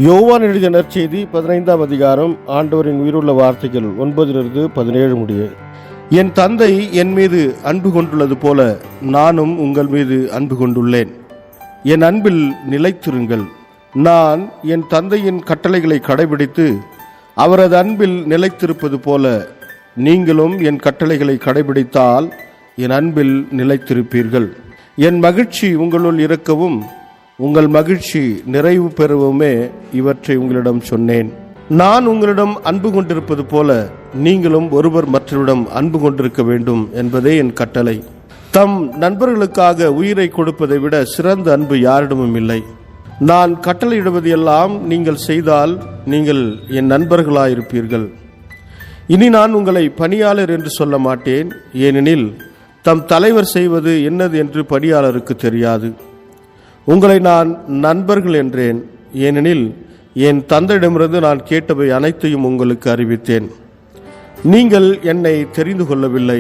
யோவான் எழுதிய நற்செய்தி 15ஆம் அதிகாரம். ஆண்டவரின் உயிருள்ள வார்த்தைகள் 9-17 முடிய. என் தந்தை என் மீது அன்பு கொண்டுள்ளது போல நானும் உங்கள் மீது அன்பு கொண்டுள்ளேன். என் அன்பில் நிலைத்திருங்கள். நான் என் தந்தையின் கட்டளைகளை கடைபிடித்து அவரது அன்பில் நிலைத்திருப்பது போல நீங்களும் என் கட்டளைகளை கடைபிடித்தால் என் அன்பில் நிலைத்திருப்பீர்கள். என் மகிழ்ச்சி உங்களுள் இருக்கவும் உங்கள் மகிழ்ச்சி நிறைவு பெறவுமே இவற்றை உங்களிடம் சொன்னேன். நான் உங்களிடம் அன்பு கொண்டிருப்பது போல நீங்களும் ஒருவர் மற்றவரிடம் அன்பு கொண்டிருக்க வேண்டும் என்பதே என் கட்டளை. தம் நண்பர்களுக்காக உயிரை கொடுப்பதை விட சிறந்த அன்பு யாரிடமும் இல்லை. நான் கட்டளையிடுவது எல்லாம் நீங்கள் செய்தால் நீங்கள் என் நண்பர்களாயிருப்பீர்கள். இனி நான் உங்களை பணியாளர் என்று சொல்ல மாட்டேன், ஏனெனில் தம் தலைவர் செய்வது என்னது என்று பணியாளருக்கு தெரியாது. உங்களை நான் நண்பர்கள் என்றேன், ஏனெனில் என் தந்தையிடமிருந்து நான் கேட்டவை அனைத்தையும் உங்களுக்கு அறிவித்தேன். நீங்கள் என்னை தெரிந்து கொள்ளவில்லை,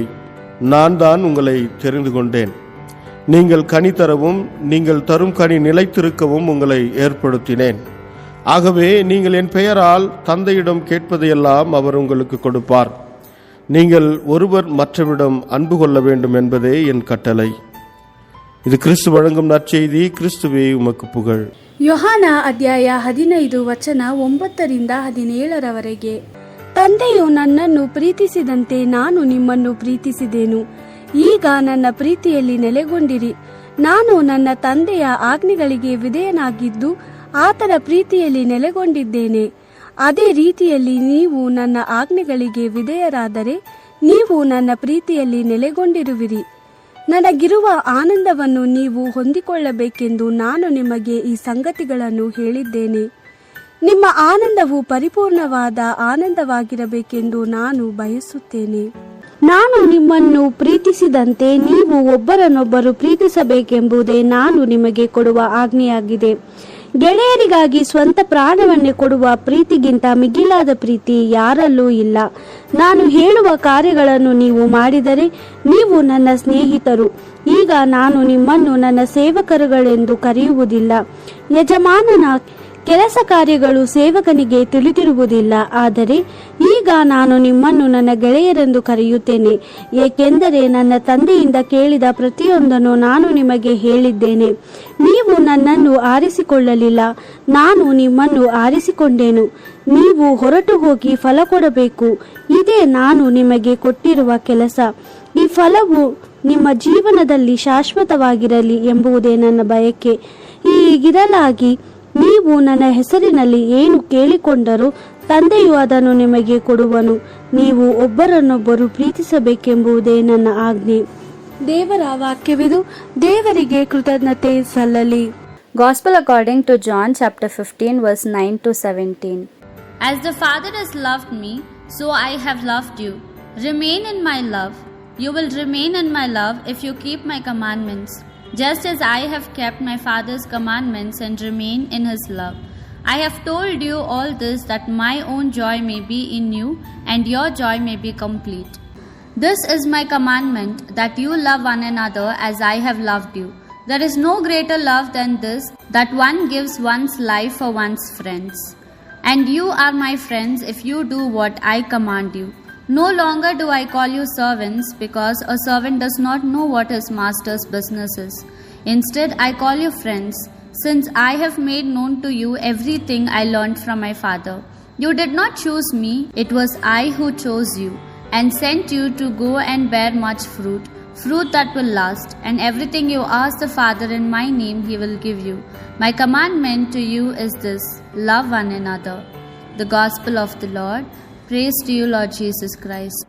நான் தான் உங்களை தெரிந்து கொண்டேன். நீங்கள் கனி தரவும் நீங்கள் தரும் கனி நிலைத்திருக்கவும் உங்களை ஏற்படுத்தினேன். ஆகவே நீங்கள் என் பெயரால் தந்தையிடம் கேட்பதையெல்லாம் அவர் உங்களுக்கு கொடுப்பார். நீங்கள் ஒருவர் மற்றவரிடம் அன்பு கொள்ள வேண்டும் என்பதே என் கட்டளை. ಇದು ಕ್ರಿಸ್ತು வழங்கும் நற்செய்தி. கிறிஸ்துவே உமக்கு புகழ். ಯೋಹಾನ ಅಧ್ಯಾಯ 15 ವಚನ 9-17. ತಂದೆಯು ನನ್ನನ್ನು ಪ್ರೀತಿಸಿದಂತೆ ನಾನು ನಿಮ್ಮನ್ನು ಪ್ರೀತಿಸಿದೆನು. ಈಗ ನನ್ನ ಪ್ರೀತಿಯಲ್ಲಿ ನೆಲೆಗೊಂಡಿರಿ. ನಾನು ನನ್ನ ತಂದೆಯ ಆಜ್ಞೆಗಳಿಗೆ ವಿಧೇಯನಾಗಿದ್ದು ಆತನ ಪ್ರೀತಿಯಲ್ಲಿ ನೆಲೆಗೊಂಡಿದ್ದೇನೆ. ಅದೇ ರೀತಿಯಲ್ಲಿ ನೀವು ನನ್ನ ಆಜ್ಞೆಗಳಿಗೆ ವಿಧೇಯರಾದರೆ ನೀವು ನನ್ನ ಪ್ರೀತಿಯಲ್ಲಿ ನೆಲೆಗೊಂಡಿರುವಿರಿ. ನನಗಿರುವ ಆನಂದವನ್ನು ನೀವು ಹೊಂದಿಕೊಳ್ಳಬೇಕೆಂದು ನಾನು ನಿಮಗೆ ಈ ಸಂಗತಿಗಳನ್ನು ಹೇಳಿದ್ದೇನೆ. ನಿಮ್ಮ ಆನಂದವು ಪರಿಪೂರ್ಣವಾದ ಆನಂದವಾಗಿರಬೇಕೆಂದು ನಾನು ಬಯಸುತ್ತೇನೆ. ನಾನು ನಿಮ್ಮನ್ನು ಪ್ರೀತಿಸಿದಂತೆ ನೀವು ಒಬ್ಬರನ್ನೊಬ್ಬರು ಪ್ರೀತಿಸಬೇಕೆಂಬುದೇ ನಾನು ನಿಮಗೆ ಕೊಡುವ ಆಜ್ಞೆಯಾಗಿದೆ. ಗೆಳೆಯರಿಗಾಗಿ ಸ್ವಂತ ಪ್ರಾಣವನ್ನೇ ಕೊಡುವ ಪ್ರೀತಿಗಿಂತ ಮಿಗಿಲಾದ ಪ್ರೀತಿ ಯಾರಲ್ಲೂ ಇಲ್ಲ. ನಾನು ಹೇಳುವ ಕಾರ್ಯಗಳನ್ನು ನೀವು ಮಾಡಿದರೆ ನೀವು ನನ್ನ ಸ್ನೇಹಿತರು. ಈಗ ನಾನು ನಿಮ್ಮನ್ನು ನನ್ನ ಸೇವಕರುಗಳೆಂದು ಕರೆಯುವುದಿಲ್ಲ. ಯಜಮಾನನ ಕೆಲಸ ಕಾರ್ಯಗಳು ಸೇವಕನಿಗೆ ತಿಳಿದಿರುವುದಿಲ್ಲ. ಆದರೆ ಈಗ ನಾನು ನಿಮ್ಮನ್ನು ನನ್ನ ಗೆಳೆಯರೆಂದು ಕರೆಯುತ್ತೇನೆ, ಏಕೆಂದರೆ ನನ್ನ ತಂದೆಯಿಂದ ಕೇಳಿದ ಪ್ರತಿಯೊಂದನ್ನು ನಾನು ನಿಮಗೆ ಹೇಳಿದ್ದೇನೆ. ನೀವು ನನ್ನನ್ನು ಆರಿಸಿಕೊಳ್ಳಲಿಲ್ಲ, ನಾನು ನಿಮ್ಮನ್ನು ಆರಿಸಿಕೊಂಡೆನು. ನೀವು ಹೊರಟು ಹೋಗಿ ಫಲ ಕೊಡಬೇಕು. ಇದೇ ನಾನು ನಿಮಗೆ ಕೊಟ್ಟಿರುವ ಕೆಲಸ. ಈ ಫಲವು ನಿಮ್ಮ ಜೀವನದಲ್ಲಿ ಶಾಶ್ವತವಾಗಿರಲಿ ಎಂಬುದೇ ನನ್ನ ಬಯಕೆ. ಹೀಗಿರಲಾಗಿ ನೀವು ನನ್ನ ಹೆಸರಿನಲ್ಲಿ ಏನು ಕೇಳಿಕೊಂಡರೂ ತಂದೆಯು ಅದನ್ನು ನಿಮಗೆ ಕೊಡುವನು. ನೀವು ಒಬ್ಬರನ್ನೊಬ್ಬರು ಪ್ರೀತಿಸಬೇಕೆಂಬುದೇ ನನ್ನ ಆಜ್ಞೆ. ದೇವರ ವಾಕ್ಯವಿದು. ದೇವರಿಗೆ ಕೃತಜ್ಞತೆ ಸಲ್ಲಲಿ. Gospel according to John chapter 15 verse 9-17. As the Father has loved me, so I have loved you. Remain in my love. You will remain in my love if you keep my commandments. Just as I have kept my Father's commandments and remain in his love. I have told you all this that my own joy may be in you and your joy may be complete. This is my commandment, that you love one another as I have loved you. There is no greater love than this, that one gives one's life for one's friends. And you are my friends if you do what I command you. No longer do I call you servants, because a servant does not know what his master's business is. Instead, I call you friends, since I have made known to you everything I learned from my Father. You did not choose me, it was I who chose you, and sent you to go and bear much fruit, fruit that will last, and everything you ask the Father in my name he will give you. My commandment to you is this: love one another. The Gospel of the Lord. Praise to you, Lord Jesus Christ.